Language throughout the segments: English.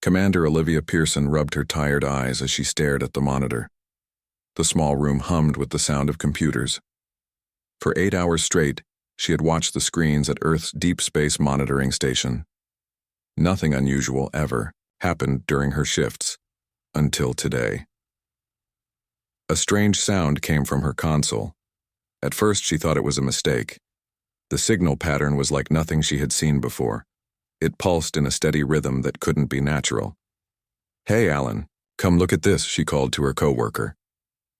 Commander Olivia Pearson rubbed her tired eyes as she stared at the monitor. The small room hummed with the sound of computers. For 8 hours straight, she had watched the screens at Earth's deep space monitoring station. Nothing unusual ever happened during her shifts, until today. A strange sound came from her console. At first she thought it was a mistake. The signal pattern was like nothing she had seen before. It pulsed in a steady rhythm that couldn't be natural. "Hey, Alan, come look at this," she called to her coworker.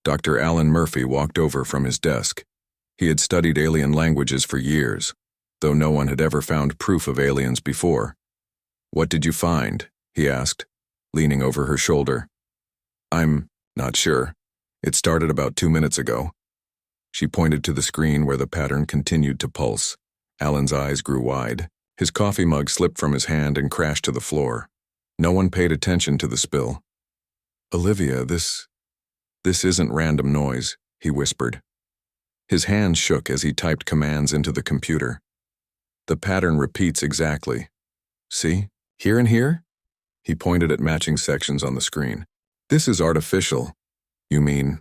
Dr. Alan Murphy walked over from his desk. He had studied alien languages for years, though no one had ever found proof of aliens before. "What did you find?" he asked, leaning over her shoulder. "I'm not sure. It started about 2 minutes ago." She pointed to the screen where the pattern continued to pulse. Alan's eyes grew wide. His coffee mug slipped from his hand and crashed to the floor. No one paid attention to the spill. "Olivia, this isn't random noise," he whispered. His hand shook as he typed commands into the computer. "The pattern repeats exactly. See? Here and here?" He pointed at matching sections on the screen. "This is artificial." "You mean?"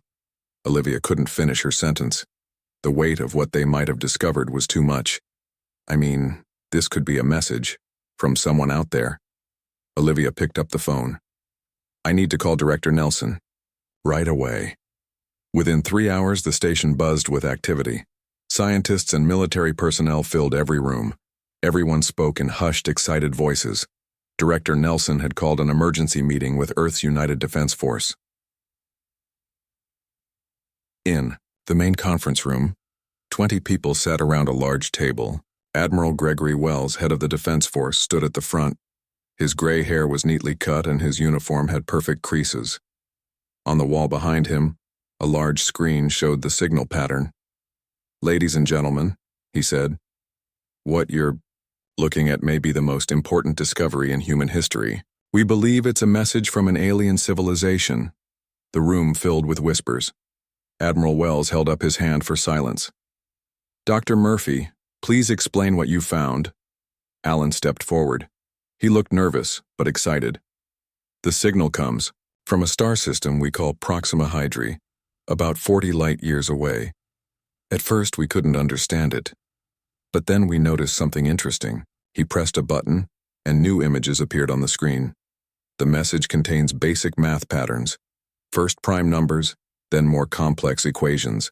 Olivia couldn't finish her sentence. The weight of what they might have discovered was too much. "I mean, this could be a message from someone out there." Olivia picked up the phone. "I need to call Director Nelson." "Right away." Within 3 hours, the station buzzed with activity. Scientists and military personnel filled every room. Everyone spoke in hushed, excited voices. Director Nelson had called an emergency meeting with Earth's United Defense Force. In the main conference room, 20 people sat around a large table. Admiral Gregory Wells, head of the Defense Force, stood at the front. His gray hair was neatly cut and his uniform had perfect creases. On the wall behind him, a large screen showed the signal pattern. "Ladies and gentlemen," he said, "what you're looking at may be the most important discovery in human history. We believe it's a message from an alien civilization." The room filled with whispers. Admiral Wells held up his hand for silence. "Dr. Murphy, please explain what you found." Alan stepped forward. He looked nervous, but excited. "The signal comes from a star system we call Proxima Hydri, about 40 light years away. At first we couldn't understand it. But then we noticed something interesting." He pressed a button, and new images appeared on the screen. The message contains basic math patterns. First prime numbers, then more complex equations.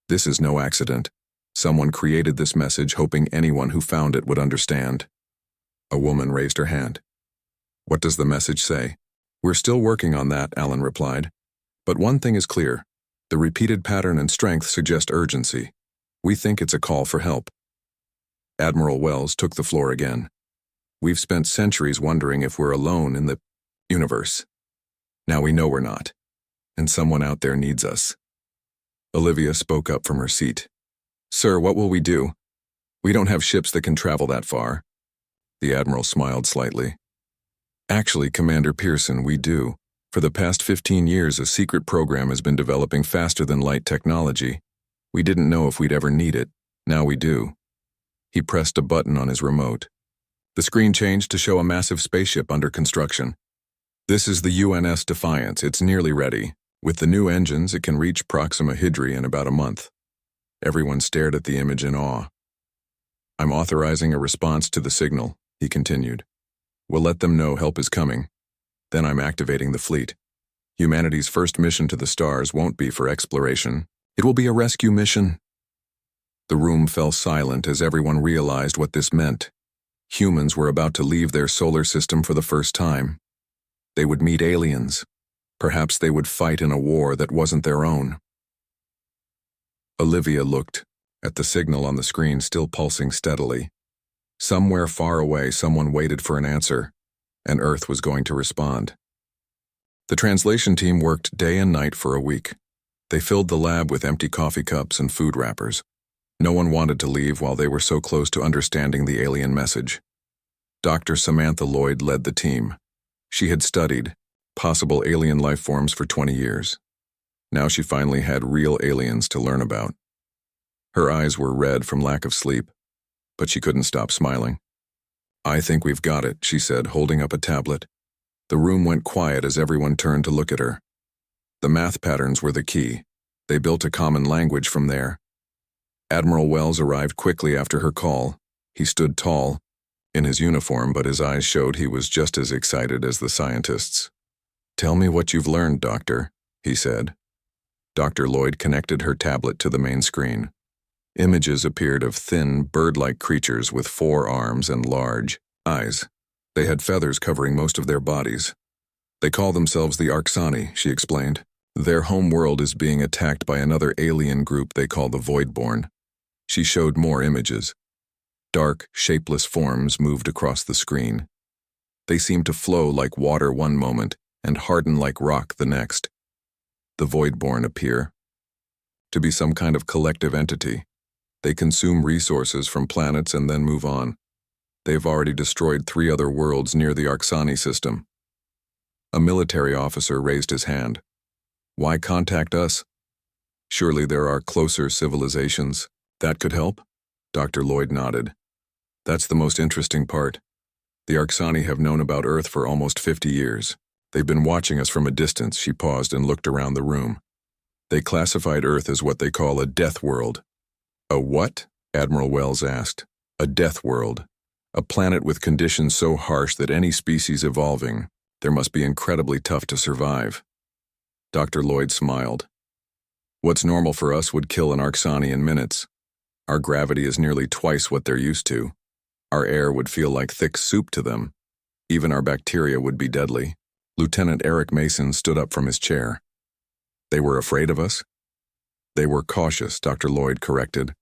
This is no accident. Someone created this message hoping anyone who found it would understand. A woman raised her hand. "What does the message say?" "We're still working on that," Alan replied. "But one thing is clear. The repeated pattern and strength suggest urgency. We think it's a call for help." Admiral Wells took the floor again. "We've spent centuries wondering if we're alone in the universe. Now we know we're not. And someone out there needs us." Olivia spoke up from her seat. "Sir, what will we do? We don't have ships that can travel that far." The Admiral smiled slightly. "Actually, Commander Pearson, we do. For the past 15 years, a secret program has been developing faster than light technology. We didn't know if we'd ever need it. Now we do." He pressed a button on his remote. The screen changed to show a massive spaceship under construction. "This is the UNS Defiance. It's nearly ready. With the new engines, it can reach Proxima Hydri in about a month." Everyone stared at the image in awe. "I'm authorizing a response to the signal," he continued. "We'll let them know help is coming. Then I'm activating the fleet. Humanity's first mission to the stars won't be for exploration. It will be a rescue mission." The room fell silent as everyone realized what this meant. Humans were about to leave their solar system for the first time. They would meet aliens. Perhaps they would fight in a war that wasn't their own. Olivia looked at the signal on the screen still pulsing steadily. Somewhere far away, someone waited for an answer, and Earth was going to respond. The translation team worked day and night for a week. They filled the lab with empty coffee cups and food wrappers. No one wanted to leave while they were so close to understanding the alien message. Dr. Samantha Lloyd led the team. She had studied possible alien life forms for 20 years. Now she finally had real aliens to learn about. Her eyes were red from lack of sleep, but she couldn't stop smiling. "I think we've got it," she said, holding up a tablet. The room went quiet as everyone turned to look at her. The math patterns were the key. They built a common language from there. Admiral Wells arrived quickly after her call. He stood tall, in his uniform, but his eyes showed he was just as excited as the scientists. "Tell me what you've learned, Doctor," he said. Dr. Lloyd connected her tablet to the main screen. Images appeared of thin, bird-like creatures with 4 arms and large eyes. They had feathers covering most of their bodies. "They call themselves the Arcsani," she explained. "Their home world is being attacked by another alien group they call the Voidborn." She showed more images. Dark, shapeless forms moved across the screen. They seemed to flow like water one moment and harden like rock the next. The Voidborn appear to be some kind of collective entity. They consume resources from planets and then move on. They've already destroyed 3 other worlds near the Arcsani system. A military officer raised his hand. "Why contact us? Surely there are closer civilizations. That could help?" Dr. Lloyd nodded. "That's the most interesting part. The Arcsani have known about Earth for almost 50 years. They've been watching us from a distance." She paused and looked around the room. "They classified Earth as what they call a death world." "A what?" Admiral Wells asked. "A death world. A planet with conditions so harsh that any species evolving there must be incredibly tough to survive." Dr. Lloyd smiled. "What's normal for us would kill an Arcsani in minutes. Our gravity is nearly twice what they're used to. Our air would feel like thick soup to them. Even our bacteria would be deadly." Lieutenant Eric Mason stood up from his chair. "They were afraid of us?" "They were cautious," Dr. Lloyd corrected.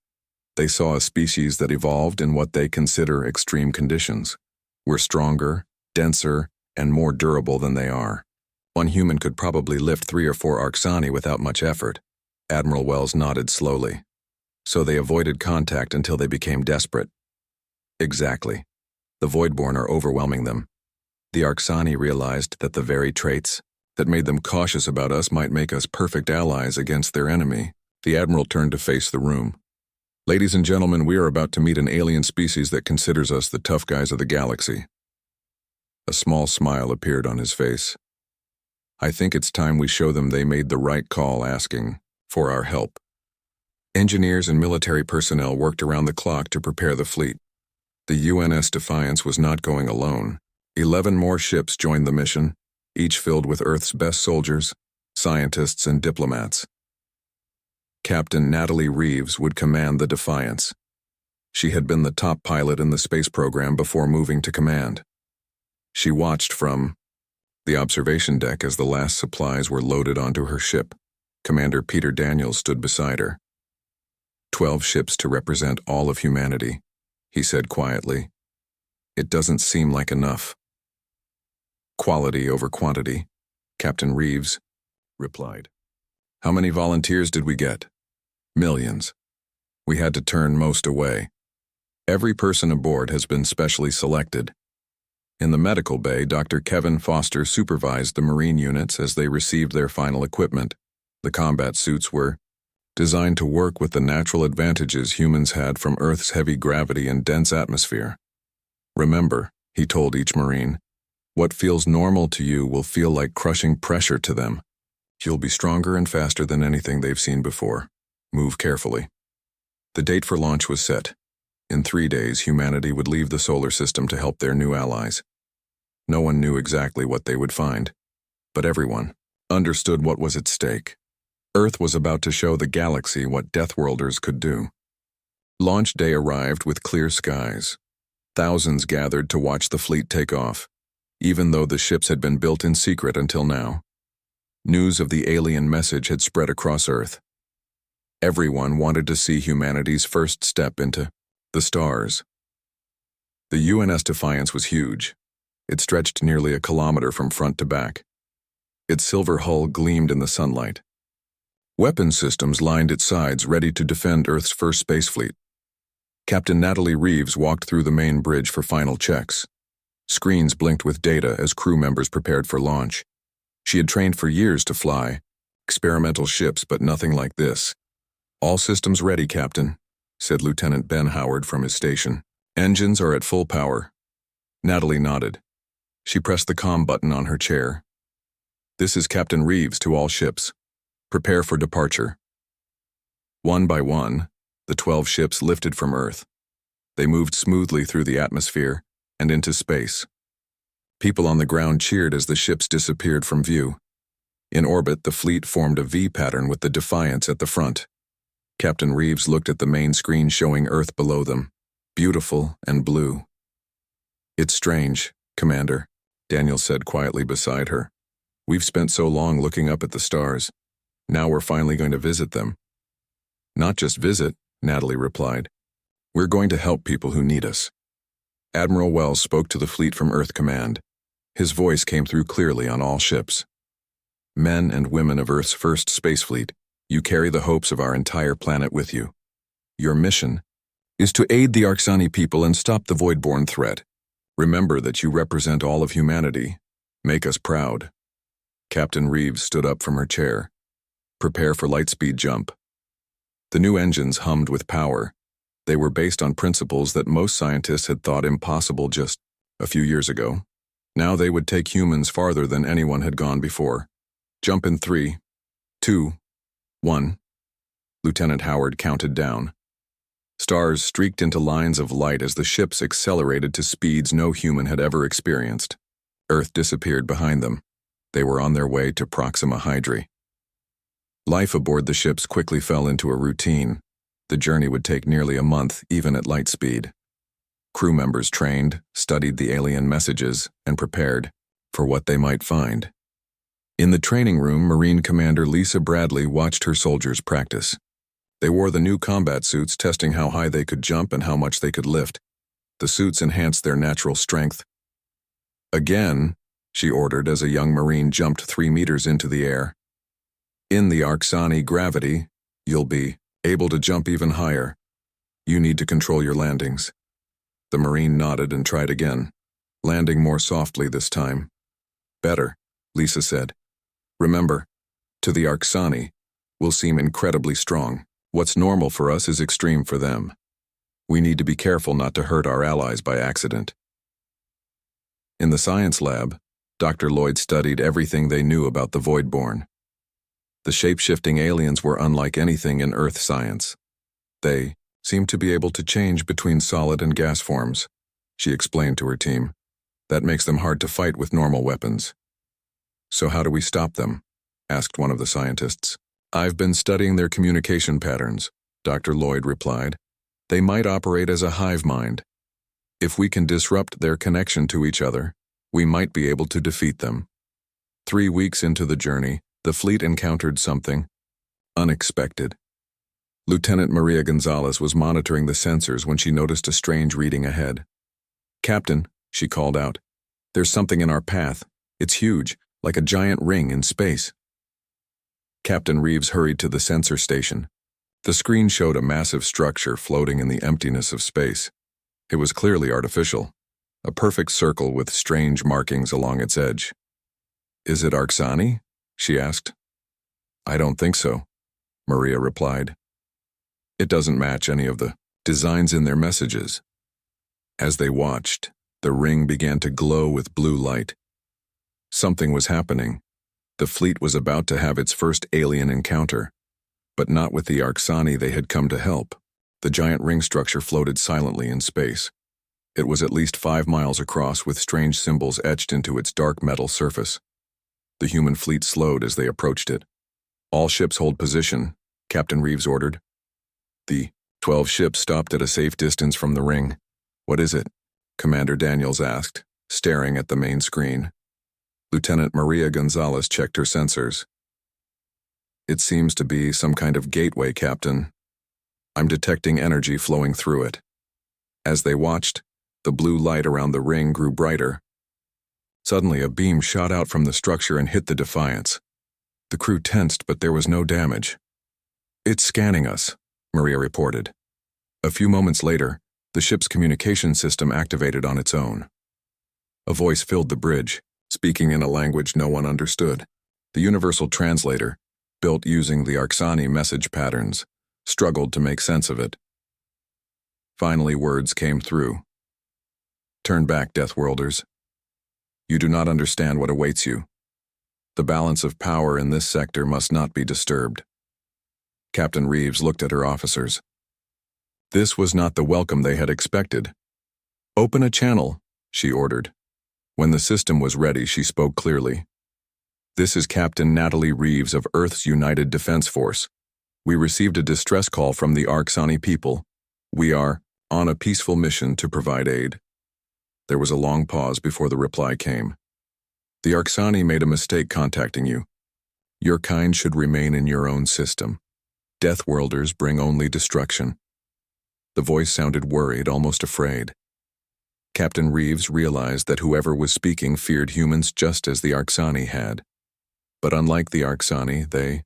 "They saw a species that evolved in what they consider extreme conditions. We're stronger, denser, and more durable than they are. One human could probably lift 3 or 4 Arcsani without much effort." Admiral Wells nodded slowly. "So they avoided contact until they became desperate." "Exactly. The Voidborn are overwhelming them. The Arcsani realized that the very traits that made them cautious about us might make us perfect allies against their enemy." The Admiral turned to face the room. "Ladies and gentlemen, we are about to meet an alien species that considers us the tough guys of the galaxy." A small smile appeared on his face. "I think it's time we show them they made the right call asking for our help." Engineers and military personnel worked around the clock to prepare the fleet. The UNS Defiance was not going alone. 11 more ships joined the mission, each filled with Earth's best soldiers, scientists, and diplomats. Captain Natalie Reeves would command the Defiance. She had been the top pilot in the space program before moving to command. She watched from the observation deck as the last supplies were loaded onto her ship. Commander Peter Daniels stood beside her. 12 ships to represent all of humanity," he said quietly. "It doesn't seem like enough." "Quality over quantity," Captain Reeves replied. "How many volunteers did we get?" "Millions. We had to turn most away. Every person aboard has been specially selected." In the medical bay, Dr. Kevin Foster supervised the Marine units as they received their final equipment. The combat suits were designed to work with the natural advantages humans had from Earth's heavy gravity and dense atmosphere. "Remember," he told each Marine, "what feels normal to you will feel like crushing pressure to them. You'll be stronger and faster than anything they've seen before. Move carefully." The date for launch was set. In 3 days, humanity would leave the solar system to help their new allies. No one knew exactly what they would find, but everyone understood what was at stake. Earth was about to show the galaxy what Deathworlders could do. Launch day arrived with clear skies. Thousands gathered to watch the fleet take off, even though the ships had been built in secret until now. News of the alien message had spread across Earth. Everyone wanted to see humanity's first step into the stars. The UNS Defiance was huge. It stretched nearly a kilometer from front to back. Its silver hull gleamed in the sunlight. Weapon systems lined its sides, ready to defend Earth's first space fleet. Captain Natalie Reeves walked through the main bridge for final checks. Screens blinked with data as crew members prepared for launch. She had trained for years to fly experimental ships, but nothing like this. "All systems ready, Captain," said Lieutenant Ben Howard from his station. "Engines are at full power." Natalie nodded. She pressed the comm button on her chair. "This is Captain Reeves to all ships. Prepare for departure." One by one, the 12 ships lifted from Earth. They moved smoothly through the atmosphere and into space. People on the ground cheered as the ships disappeared from view. In orbit, the fleet formed a V pattern with the Defiance at the front. Captain Reeves looked at the main screen showing Earth below them, beautiful and blue. "It's strange, Commander," Daniel said quietly beside her. "We've spent so long looking up at the stars. Now we're finally going to visit them." "Not just visit," Natalie replied. "We're going to help people who need us." Admiral Wells spoke to the fleet from Earth Command. His voice came through clearly on all ships. "Men and women of Earth's first space fleet, you carry the hopes of our entire planet with you. Your mission is to aid the Arxani people and stop the Voidborn threat. Remember that you represent all of humanity. Make us proud." Captain Reeves stood up from her chair. "Prepare for lightspeed jump." The new engines hummed with power. They were based on principles that most scientists had thought impossible just a few years ago. Now they would take humans farther than anyone had gone before. "Jump in 3, 2, 1. Lieutenant Howard counted down. Stars streaked into lines of light as the ships accelerated to speeds no human had ever experienced. Earth disappeared behind them. They were on their way to Proxima Hydri. Life aboard the ships quickly fell into a routine. The journey would take nearly a month, even at light speed. Crew members trained, studied the alien messages, and prepared for what they might find. In the training room, Marine Commander Lisa Bradley watched her soldiers practice. They wore the new combat suits, testing how high they could jump and how much they could lift. The suits enhanced their natural strength. "Again," she ordered as a young Marine jumped 3 meters into the air. "In the Arxani gravity, you'll be able to jump even higher. You need to control your landings." The Marine nodded and tried again, landing more softly this time. "Better," Lisa said. "Remember, to the Arxani, we'll seem incredibly strong. What's normal for us is extreme for them. We need to be careful not to hurt our allies by accident." In the science lab, Dr. Lloyd studied everything they knew about the Voidborn. The shape-shifting aliens were unlike anything in Earth science. They seemed to be able to change between solid and gas forms, she explained to her team. "That makes them hard to fight with normal weapons." "So how do we stop them?" asked one of the scientists. "I've been studying their communication patterns," Dr. Lloyd replied. "They might operate as a hive mind. If we can disrupt their connection to each other, we might be able to defeat them." 3 weeks into the journey, the fleet encountered something unexpected. Lieutenant Maria Gonzalez was monitoring the sensors when she noticed a strange reading ahead. "Captain," she called out, "there's something in our path. It's huge, like a giant ring in space." Captain Reeves hurried to the sensor station. The screen showed a massive structure floating in the emptiness of space. It was clearly artificial, a perfect circle with strange markings along its edge. "Is it Arxani?" she asked. "I don't think so," Maria replied. "It doesn't match any of the designs in their messages." As they watched, the ring began to glow with blue light. Something was happening. The fleet was about to have its first alien encounter, but not with the Arxani they had come to help. The giant ring structure floated silently in space. It was at least 5 miles across with strange symbols etched into its dark metal surface. The human fleet slowed as they approached it. "All ships hold position," Captain Reeves ordered. The 12 ships stopped at a safe distance from the ring. "What is it?" Commander Daniels asked, staring at the main screen. Lieutenant Maria Gonzalez checked her sensors. "It seems to be some kind of gateway, Captain. I'm detecting energy flowing through it." As they watched, the blue light around the ring grew brighter. Suddenly, a beam shot out from the structure and hit the Defiance. The crew tensed, but there was no damage. "It's scanning us," Maria reported. A few moments later, the ship's communication system activated on its own. A voice filled the bridge, speaking in a language no one understood. The universal translator, built using the Arxani message patterns, struggled to make sense of it. Finally, words came through. "Turn back, Deathworlders. You do not understand what awaits you. The balance of power in this sector must not be disturbed. Captain Reeves looked at her officers. This was not the welcome they had expected. Open a channel, she ordered. When the system was ready, she spoke clearly. This is Captain Natalie Reeves of Earth's United Defense Force. We received a distress call from the Arcsani people. We are on a peaceful mission to provide aid. There was a long pause before the reply came. The Arcsani made a mistake contacting you. Your kind should remain in your own system. Deathworlders bring only destruction. The voice sounded worried, almost afraid. Captain Reeves realized that whoever was speaking feared humans just as the Arcsani had. But unlike the Arcsani, they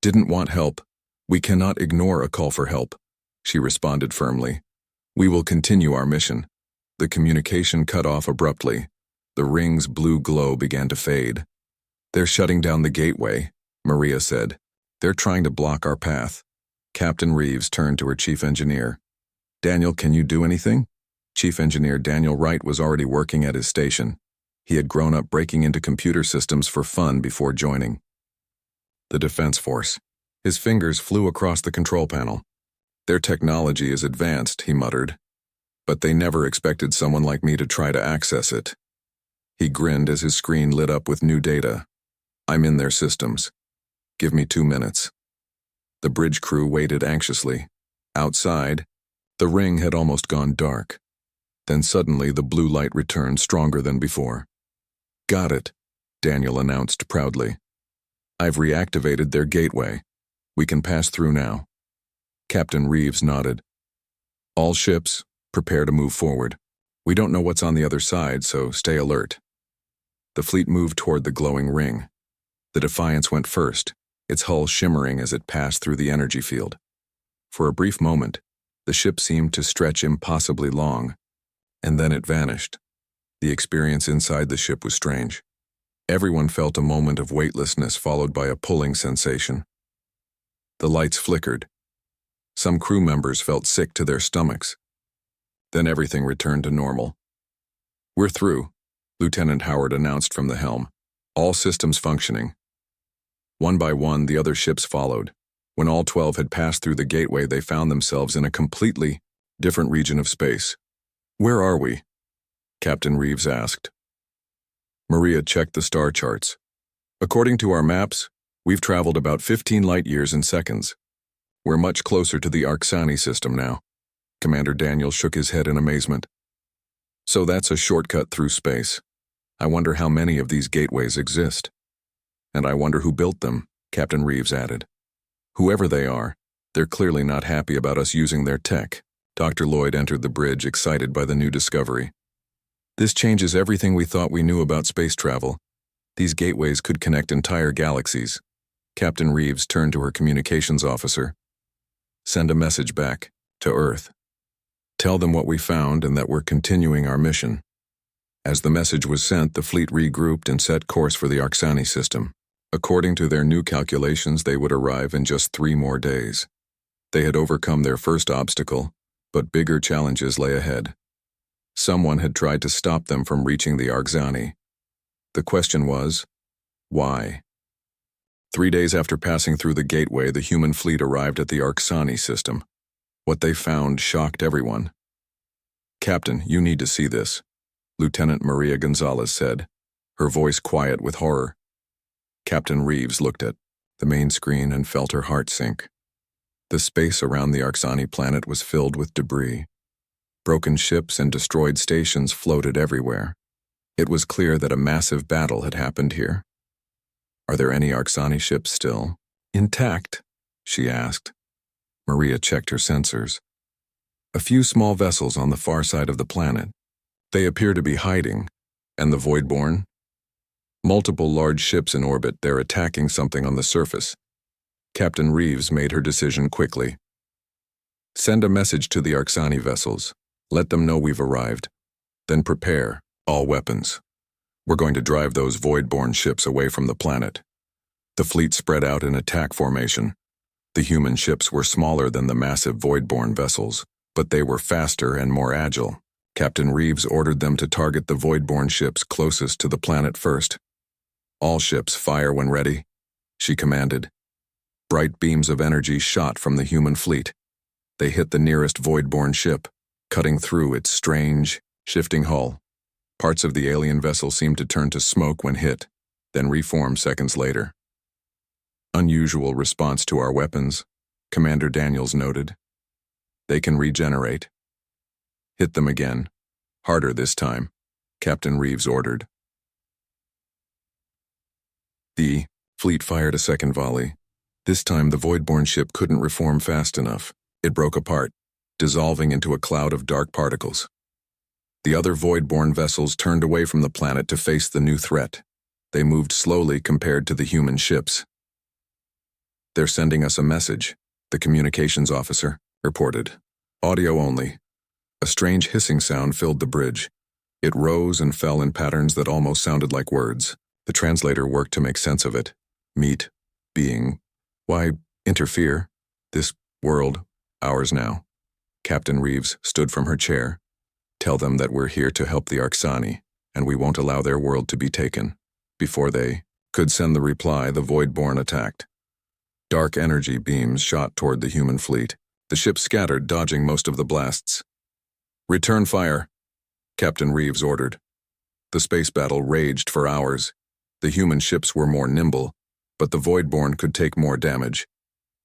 didn't want help. We cannot ignore a call for help, she responded firmly. We will continue our mission. The communication cut off abruptly. The ring's blue glow began to fade. They're shutting down the gateway, Maria said. They're trying to block our path. Captain Reeves turned to her chief engineer. Daniel, can you do anything? Chief Engineer Daniel Wright was already working at his station. He had grown up breaking into computer systems for fun before joining the Defense Force. His fingers flew across the control panel. Their technology is advanced, he muttered. But they never expected someone like me to try to access it. He grinned as his screen lit up with new data. I'm in their systems. Give me 2 minutes. The bridge crew waited anxiously. Outside, the ring had almost gone dark. Then suddenly the blue light returned stronger than before. Got it, Daniel announced proudly. I've reactivated their gateway. We can pass through now. Captain Reeves nodded. All ships, prepare to move forward. We don't know what's on the other side, so stay alert. The fleet moved toward the glowing ring. The Defiance went first, its hull shimmering as it passed through the energy field. For a brief moment, the ship seemed to stretch impossibly long, and then it vanished. The experience inside the ship was strange. Everyone felt a moment of weightlessness followed by a pulling sensation. The lights flickered. Some crew members felt sick to their stomachs. Then everything returned to normal. We're through, Lieutenant Howard announced from the helm. All systems functioning. One by one, the other ships followed. When all 12 had passed through the gateway, they found themselves in a completely different region of space. Where are we? Captain Reeves asked. Maria checked the star charts. According to our maps, we've traveled about 15 light years in seconds. We're much closer to the Arcsani system now. Commander Daniel shook his head in amazement. So that's a shortcut through space. I wonder how many of these gateways exist. And I wonder who built them, Captain Reeves added. Whoever they are, they're clearly not happy about us using their tech. Dr. Lloyd entered the bridge, excited by the new discovery. This changes everything we thought we knew about space travel. These gateways could connect entire galaxies. Captain Reeves turned to her communications officer. Send a message back to Earth. Tell them what we found and that we're continuing our mission. As the message was sent, the fleet regrouped and set course for the Arcsani system. According to their new calculations, they would arrive in just 3 more days. They had overcome their first obstacle, but bigger challenges lay ahead. Someone had tried to stop them from reaching the Arcsani. The question was, why? 3 days after passing through the gateway, the human fleet arrived at the Arcsani system. What they found shocked everyone. Captain, you need to see this, Lieutenant Maria Gonzalez said, her voice quiet with horror. Captain Reeves looked at the main screen and felt her heart sink. The space around the Arcsani planet was filled with debris. Broken ships and destroyed stations floated everywhere. It was clear that a massive battle had happened here. Are there any Arcsani ships still intact? She asked. Maria checked her sensors. A few small vessels on the far side of the planet. They appear to be hiding. And the Voidborn? Multiple large ships in orbit, they're attacking something on the surface. Captain Reeves made her decision quickly. Send a message to the Arcsani vessels. Let them know we've arrived. Then prepare all weapons. We're going to drive those Voidborn ships away from the planet. The fleet spread out in attack formation. The human ships were smaller than the massive Voidborn vessels, but they were faster and more agile. Captain Reeves ordered them to target the Voidborn ships closest to the planet first. All ships fire when ready, she commanded. Bright beams of energy shot from the human fleet. They hit the nearest Voidborn ship, cutting through its strange, shifting hull. Parts of the alien vessel seemed to turn to smoke when hit, then reform seconds later. Unusual response to our weapons, Commander Daniels noted. They can regenerate. Hit them again. Harder this time, Captain Reeves ordered. The fleet fired a second volley. This time the Voidborn ship couldn't reform fast enough. It broke apart, dissolving into a cloud of dark particles. The other Voidborn vessels turned away from the planet to face the new threat. They moved slowly compared to the human ships. "They're sending us a message," the communications officer reported. "Audio only." A strange hissing sound filled the bridge. It rose and fell in patterns that almost sounded like words. The translator worked to make sense of it. Meet, being, why, interfere, this world, ours now. Captain Reeves stood from her chair. "Tell them that we're here to help the Arxani, and we won't allow their world to be taken." Before they could send the reply, the Voidborn attacked. Dark energy beams shot toward the human fleet. The ship scattered, dodging most of the blasts. "Return fire," Captain Reeves ordered. The space battle raged for hours. The human ships were more nimble, but the Voidborn could take more damage.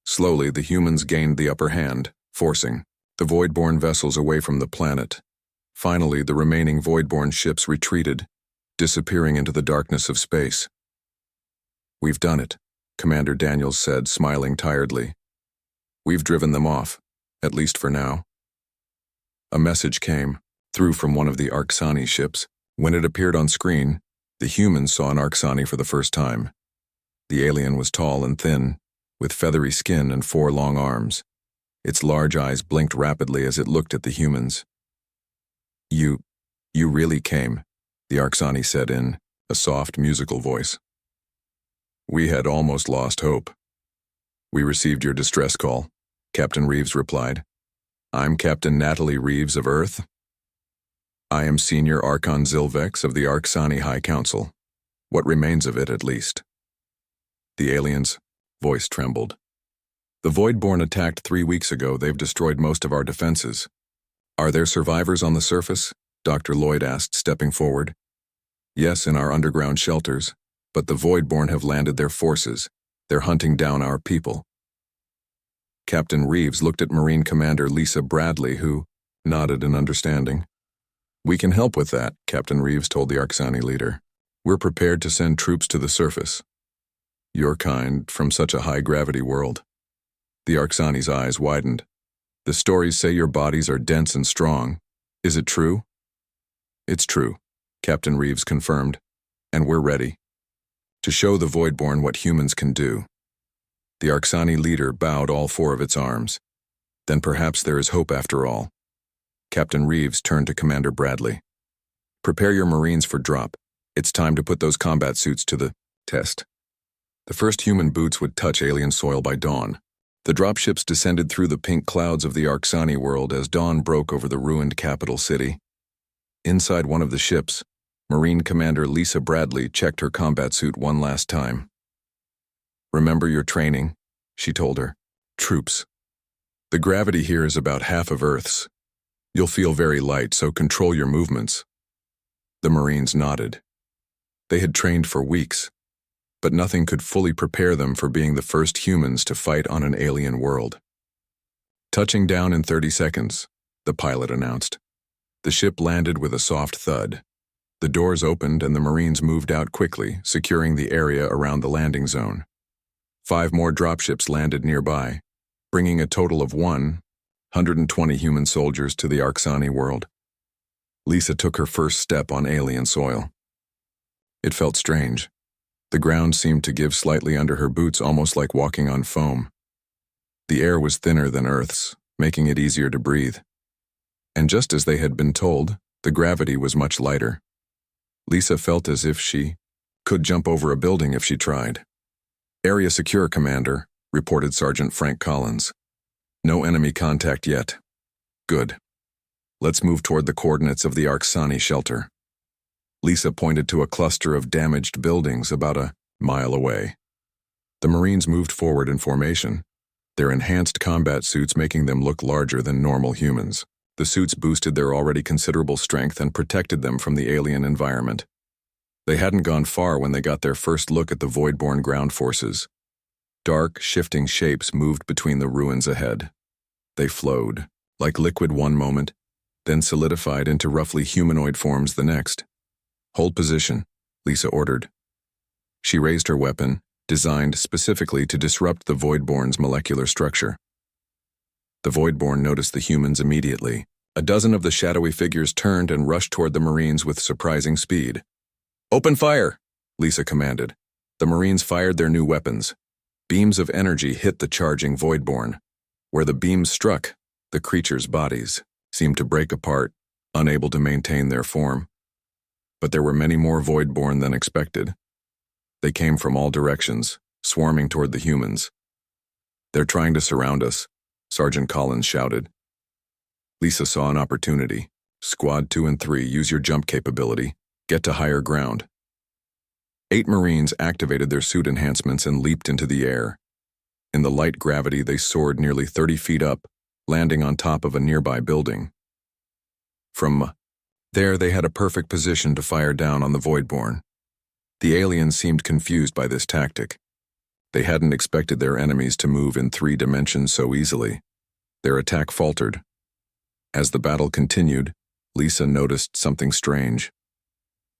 Slowly, the humans gained the upper hand, forcing the Voidborn vessels away from the planet. Finally, the remaining Voidborn ships retreated, disappearing into the darkness of space. "We've done it," Commander Daniels said, smiling tiredly. "We've driven them off, at least for now." A message came through from one of the Arxani ships. When it appeared on screen, the humans saw an Arxani for the first time. The alien was tall and thin, with feathery skin and 4 long arms. Its large eyes blinked rapidly as it looked at the humans. You really came," the Arxani said in a soft, musical voice. "We had almost lost hope." "We received your distress call," Captain Reeves replied. "I'm Captain Natalie Reeves of Earth. I am Senior Archon Zilvex of the Arxani High Council. What remains of it, at least." The alien's voice trembled. "The Voidborn attacked 3 weeks ago. They've destroyed most of our defenses." "Are there survivors on the surface?" Dr. Lloyd asked, stepping forward. "Yes, in our underground shelters, but the Voidborn have landed their forces. They're hunting down our people." Captain Reeves looked at Marine Commander Lisa Bradley, who nodded in understanding. "We can help with that," Captain Reeves told the Arxani leader. "We're prepared to send troops to the surface. Your kind from such a high-gravity world." The Arxani's eyes widened. "The stories say your bodies are dense and strong. Is it true?" "It's true," Captain Reeves confirmed. "And we're ready to show the Voidborn what humans can do." The Arxani leader bowed all 4 of its arms. "Then perhaps there is hope after all." Captain Reeves turned to Commander Bradley. "Prepare your Marines for drop. It's time to put those combat suits to the test." The first human boots would touch alien soil by dawn. The dropships descended through the pink clouds of the Arxani world as dawn broke over the ruined capital city. Inside one of the ships, Marine Commander Lisa Bradley checked her combat suit one last time. "Remember your training," she told her. "Troops. The gravity here is about half of Earth's. You'll feel very light, so control your movements." The Marines nodded. They had trained for weeks, but nothing could fully prepare them for being the first humans to fight on an alien world. "Touching down in 30 seconds, the pilot announced. The ship landed with a soft thud. The doors opened and the Marines moved out quickly, securing the area around the landing zone. 5 more dropships landed nearby, bringing a total of 120 human soldiers to the Arxani world. Lisa took her first step on alien soil. It felt strange. The ground seemed to give slightly under her boots, almost like walking on foam. The air was thinner than Earth's, making it easier to breathe. And just as they had been told, the gravity was much lighter. Lisa felt as if she could jump over a building if she tried. "Area secure, Commander," reported Sergeant Frank Collins. "No enemy contact yet." "Good." Let's move toward the coordinates of the Arksani shelter. Lisa pointed to a cluster of damaged buildings about a mile away. The Marines moved forward in formation, their enhanced combat suits making them look larger than normal humans. The suits boosted their already considerable strength and protected them from the alien environment. They hadn't gone far when they got their first look at the void-born ground forces. Dark, shifting shapes moved between the ruins ahead. They flowed, like liquid one moment, then solidified into roughly humanoid forms the next. Hold position, Lisa ordered. She raised her weapon, designed specifically to disrupt the Voidborn's molecular structure. The Voidborn noticed the humans immediately. A dozen of the shadowy figures turned and rushed toward the Marines with surprising speed. "Open fire!" Lisa commanded. The Marines fired their new weapons. Beams of energy hit the charging Voidborn. Where the beams struck, the creatures' bodies seemed to break apart, unable to maintain their form. But there were many more Voidborn than expected. They came from all directions, swarming toward the humans. "They're trying to surround us," Sergeant Collins shouted. Lisa saw an opportunity. "Squad 2 and 3, use your jump capability. Get to higher ground." 8 Marines activated their suit enhancements and leaped into the air. In the light gravity, they soared nearly 30 feet up, landing on top of a nearby building. From there, they had a perfect position to fire down on the Voidborn. The aliens seemed confused by this tactic. They hadn't expected their enemies to move in 3 dimensions so easily. Their attack faltered. As the battle continued, Lisa noticed something strange.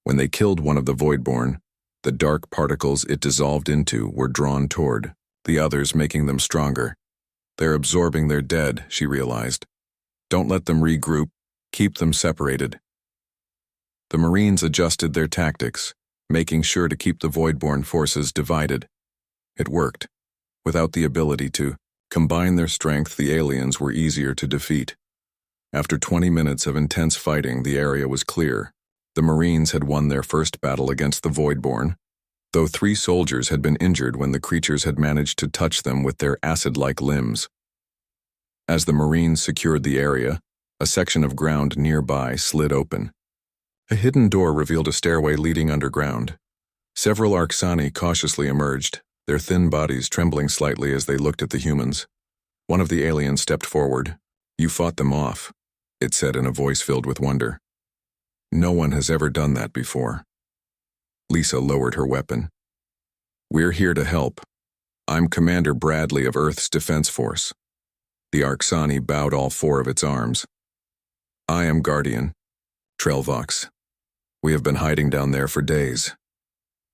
When they killed one of the Voidborn, the dark particles it dissolved into were drawn toward the others, making them stronger. "They're absorbing their dead," she realized. "Don't let them regroup. Keep them separated." The Marines adjusted their tactics, making sure to keep the Voidborn forces divided. It worked. Without the ability to combine their strength, the aliens were easier to defeat. After 20 minutes of intense fighting, the area was clear. The Marines had won their first battle against the Voidborn, though 3 soldiers had been injured when the creatures had managed to touch them with their acid-like limbs. As the Marines secured the area, a section of ground nearby slid open. A hidden door revealed a stairway leading underground. Several Arksani cautiously emerged, their thin bodies trembling slightly as they looked at the humans. One of the aliens stepped forward. "You fought them off," it said in a voice filled with wonder. "No one has ever done that before." Lisa lowered her weapon. "We're here to help. I'm Commander Bradley of Earth's Defense Force." The Arksani bowed all 4 of its arms. "I am Guardian, Trelvox. We have been hiding down there for days."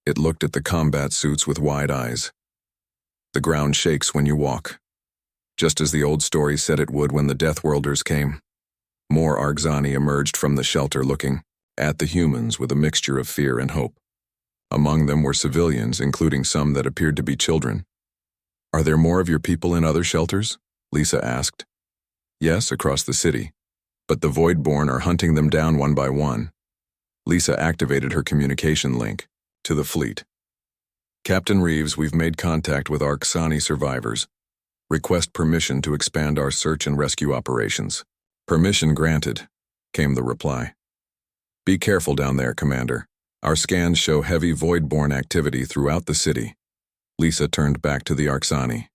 It looked at the combat suits with wide eyes. "The ground shakes when you walk, just as the old story said it would when the Deathworlders came." More Arksani emerged from the shelter looking at the humans with a mixture of fear and hope. Among them were civilians, including some that appeared to be children. "Are there more of your people in other shelters?" Lisa asked. "Yes, across the city, but the Voidborn are hunting them down one by one." Lisa activated her communication link to the fleet. "Captain Reeves, we've made contact with Arksani survivors. Request permission to expand our search and rescue operations." "Permission granted," came the reply. "Be careful down there, Commander. Our scans show heavy Voidborn activity throughout the city." Lisa turned back to the Arksani.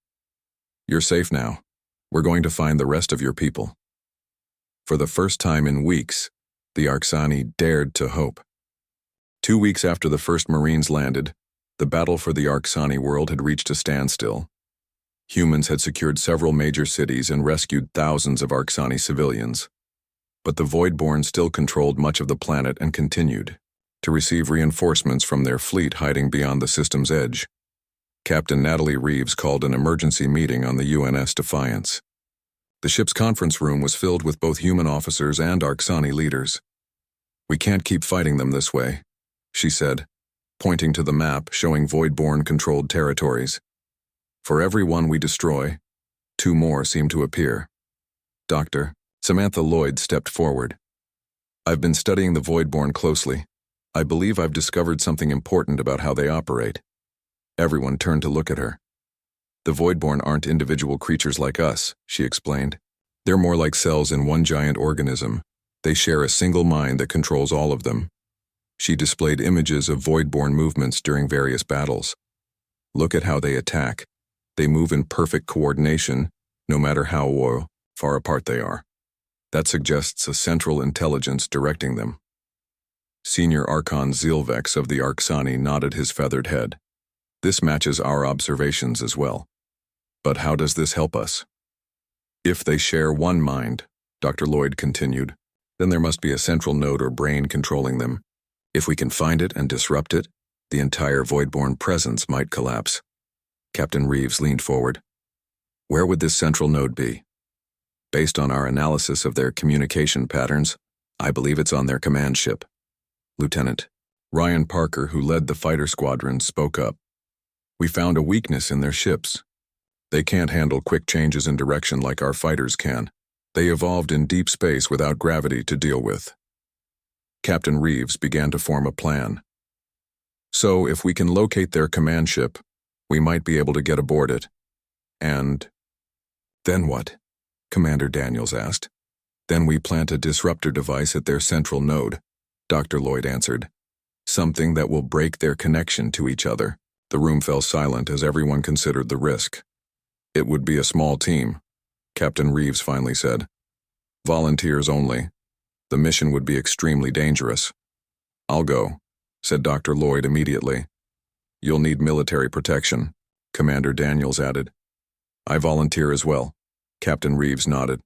"You're safe now. We're going to find the rest of your people." For the first time in weeks, the Arksani dared to hope. 2 weeks after the first Marines landed, the battle for the Arksani world had reached a standstill. Humans had secured several major cities and rescued thousands of Arksani civilians. But the Voidborn still controlled much of the planet and continued to receive reinforcements from their fleet hiding beyond the system's edge. Captain Natalie Reeves called an emergency meeting on the UNS Defiance. The ship's conference room was filled with both human officers and Arksani leaders. "We can't keep fighting them this way," she said, pointing to the map showing Voidborn-controlled territories. "For every one we destroy, 2 more seem to appear." Dr. Samantha Lloyd stepped forward. "I've been studying the Voidborn closely. I believe I've discovered something important about how they operate." Everyone turned to look at her. "The Voidborn aren't individual creatures like us," she explained. "They're more like cells in one giant organism, They share a single mind that controls all of them. She displayed images of void-born movements during various battles. Look at how they attack. They move in perfect coordination, no matter how far apart they are. That suggests a central intelligence directing them. Senior Archon Zilvex of the Arcsani nodded his feathered head. This matches our observations as well. But how does this help us? If they share one mind, Dr. Lloyd continued, then there must be a central node or brain controlling them. If we can find it and disrupt it, the entire void-born presence might collapse. Captain Reeves leaned forward. Where would this central node be? Based on our analysis of their communication patterns, I believe it's on their command ship. Lieutenant Ryan Parker, who led the fighter squadron, spoke up. We found a weakness in their ships. They can't handle quick changes in direction like our fighters can. They evolved in deep space without gravity to deal with. Captain Reeves began to form a plan. So, if we can locate their command ship, we might be able to get aboard it. And then what? Commander Daniels asked. Then we plant a disruptor device at their central node, Dr. Lloyd answered. Something that will break their connection to each other. The room fell silent as everyone considered the risk. It would be a small team, Captain Reeves finally said. Volunteers only. The mission would be extremely dangerous. I'll go, said Dr. Lloyd immediately. You'll need military protection, Commander Daniels added. I volunteer as well, Captain Reeves nodded.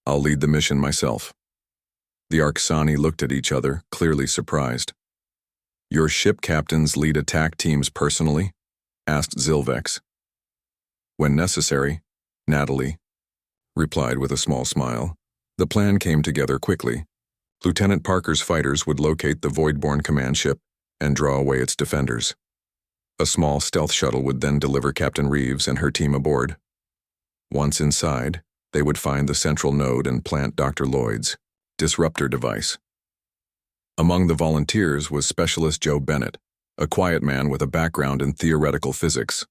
I'll lead the mission myself. The Arcsani looked at each other, clearly surprised. Your ship captains lead attack teams personally? Asked Zilvex. When necessary, Natalie replied with a small smile. The plan came together quickly. Lieutenant Parker's fighters would locate the void-born command ship and draw away its defenders. A small stealth shuttle would then deliver Captain Reeves and her team aboard. Once inside, they would find the central node and plant Dr. Lloyd's disruptor device. Among the volunteers was Specialist Joe Bennett, a quiet man with a background in theoretical physics.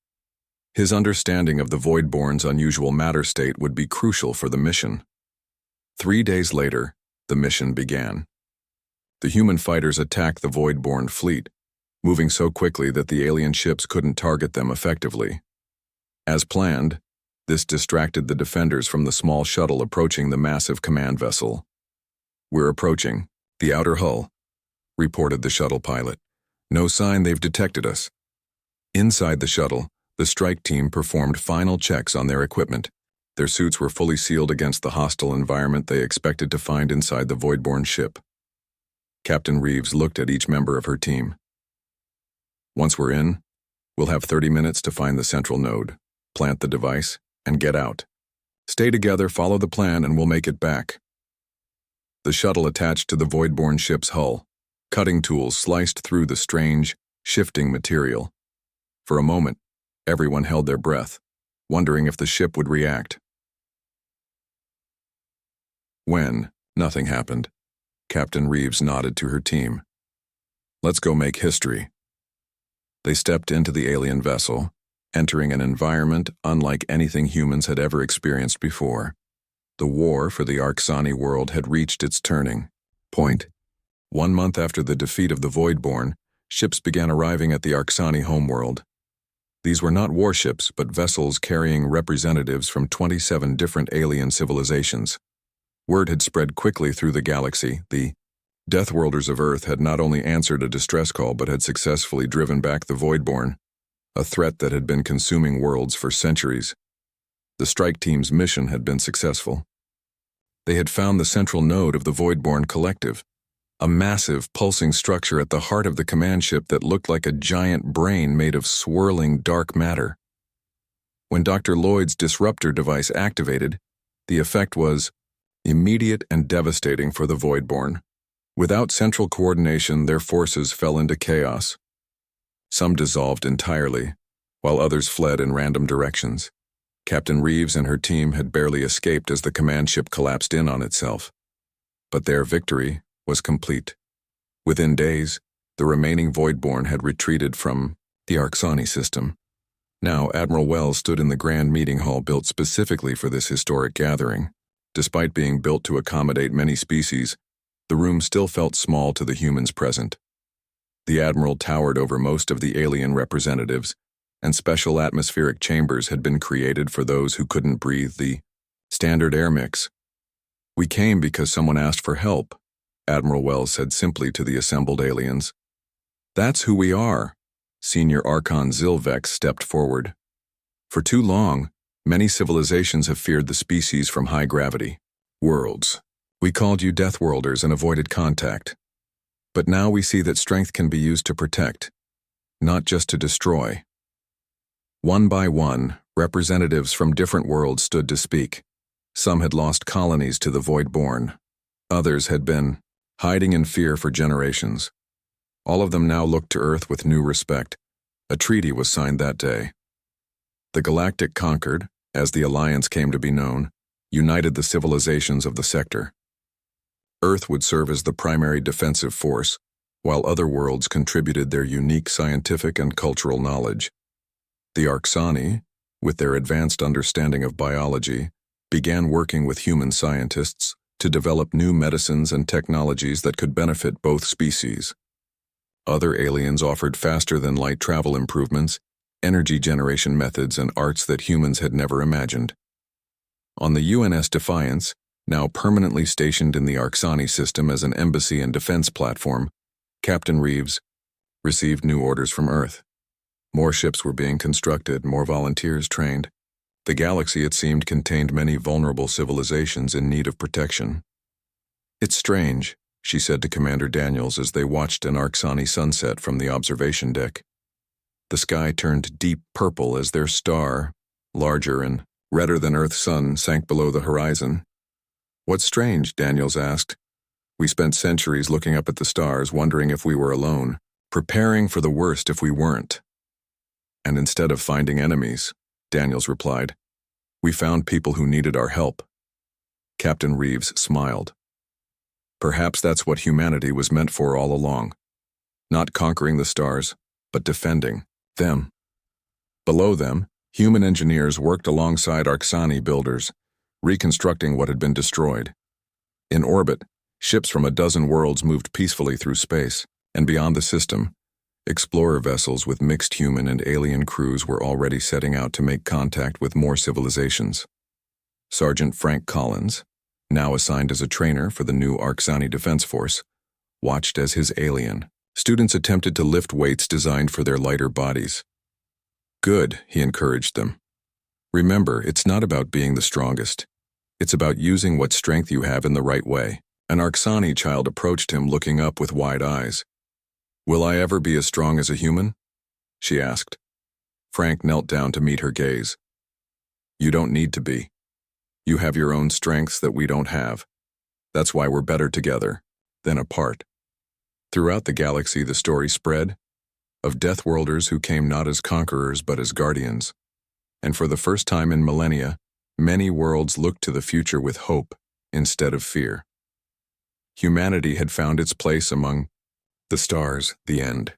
His understanding of the Void-born's unusual matter state would be crucial for the mission. 3 days later, the mission began. The human fighters attacked the Void-born fleet, moving so quickly that the alien ships couldn't target them effectively. As planned, this distracted the defenders from the small shuttle approaching the massive command vessel. We're approaching the outer hull, reported the shuttle pilot. No sign they've detected us. Inside the shuttle, the strike team performed final checks on their equipment. Their suits were fully sealed against the hostile environment they expected to find inside the Void-born ship. Captain Reeves looked at each member of her team. Once we're in, we'll have 30 minutes to find the central node, plant the device, and get out. Stay together, follow the plan, and we'll make it back. The shuttle attached to the Void-born ship's hull. Cutting tools sliced through the strange, shifting material. For a moment, everyone held their breath, wondering if the ship would react. When nothing happened, Captain Reeves nodded to her team. Let's go make history. They stepped into the alien vessel, entering an environment unlike anything humans had ever experienced before. The war for the Arcsani world had reached its turning point. 1 month after the defeat of the Void-born, ships began arriving at the Arcsani homeworld. These were not warships, but vessels carrying representatives from 27 different alien civilizations. Word had spread quickly through the galaxy. The Deathworlders of Earth had not only answered a distress call but had successfully driven back the Void-born, a threat that had been consuming worlds for centuries. The strike team's mission had been successful. They had found the central node of the Void-born collective, a massive, pulsing structure at the heart of the command ship that looked like a giant brain made of swirling dark matter. When Dr. Lloyd's disruptor device activated, the effect was immediate and devastating for the Void-born. Without central coordination, their forces fell into chaos. Some dissolved entirely, while others fled in random directions. Captain Reeves and her team had barely escaped as the command ship collapsed in on itself. But their victory was complete. Within days, the remaining Void-born had retreated from the Arcsani system. Now, Admiral Wells stood in the grand meeting hall built specifically for this historic gathering. Despite being built to accommodate many species, the room still felt small to the humans present. The Admiral towered over most of the alien representatives, and special atmospheric chambers had been created for those who couldn't breathe the standard air mix. "We came because someone asked for help," Admiral Wells said simply to the assembled aliens. "That's who we are." Senior Archon Zilvex stepped forward. "For too long, many civilizations have feared the species from high-gravity worlds. We called you Deathworlders and avoided contact. But now we see that strength can be used to protect, not just to destroy." One by one, representatives from different worlds stood to speak. Some had lost colonies to the Voidborn. Others had been hiding in fear for generations. All of them now looked to Earth with new respect. A treaty was signed that day. The Galactic Concord, as the Alliance came to be known, united the civilizations of the sector. Earth would serve as the primary defensive force, while other worlds contributed their unique scientific and cultural knowledge. The Arxani, with their advanced understanding of biology, began working with human scientists to develop new medicines and technologies that could benefit both species. Other aliens offered faster-than-light travel improvements, energy generation methods, and arts that humans had never imagined. On the UNS Defiance, now permanently stationed in the Arxani system as an embassy and defense platform, Captain Reeves received new orders from Earth. More ships were being constructed, more volunteers trained. The galaxy, it seemed, contained many vulnerable civilizations in need of protection. "It's strange," she said to Commander Daniels as they watched an Arxani sunset from the observation deck. The sky turned deep purple as their star, larger and redder than Earth's sun, sank below the horizon. "What's strange?" Daniels asked. "We spent centuries looking up at the stars, wondering if we were alone, preparing for the worst if we weren't. And instead of finding enemies," Daniels replied, "we found people who needed our help." Captain Reeves smiled. Perhaps that's what humanity was meant for all along. Not conquering the stars, but defending them. Below them, human engineers worked alongside Arxani builders, reconstructing what had been destroyed. In orbit, ships from a dozen worlds moved peacefully through space, and beyond the system, explorer vessels with mixed human and alien crews were already setting out to make contact with more civilizations. Sergeant Frank Collins, now assigned as a trainer for the new Arxani Defense Force, watched as his alien students attempted to lift weights designed for their lighter bodies. "Good," he encouraged them. "Remember, it's not about being the strongest. It's about using what strength you have in the right way." An Arxani child approached him, looking up with wide eyes. "Will I ever be as strong as a human?" she asked. Frank knelt down to meet her gaze. "You don't need to be. You have your own strengths that we don't have. That's why we're better together than apart." Throughout the galaxy, the story spread of Deathworlders who came not as conquerors but as guardians. And for the first time in millennia, many worlds looked to the future with hope instead of fear. Humanity had found its place among the stars. The end.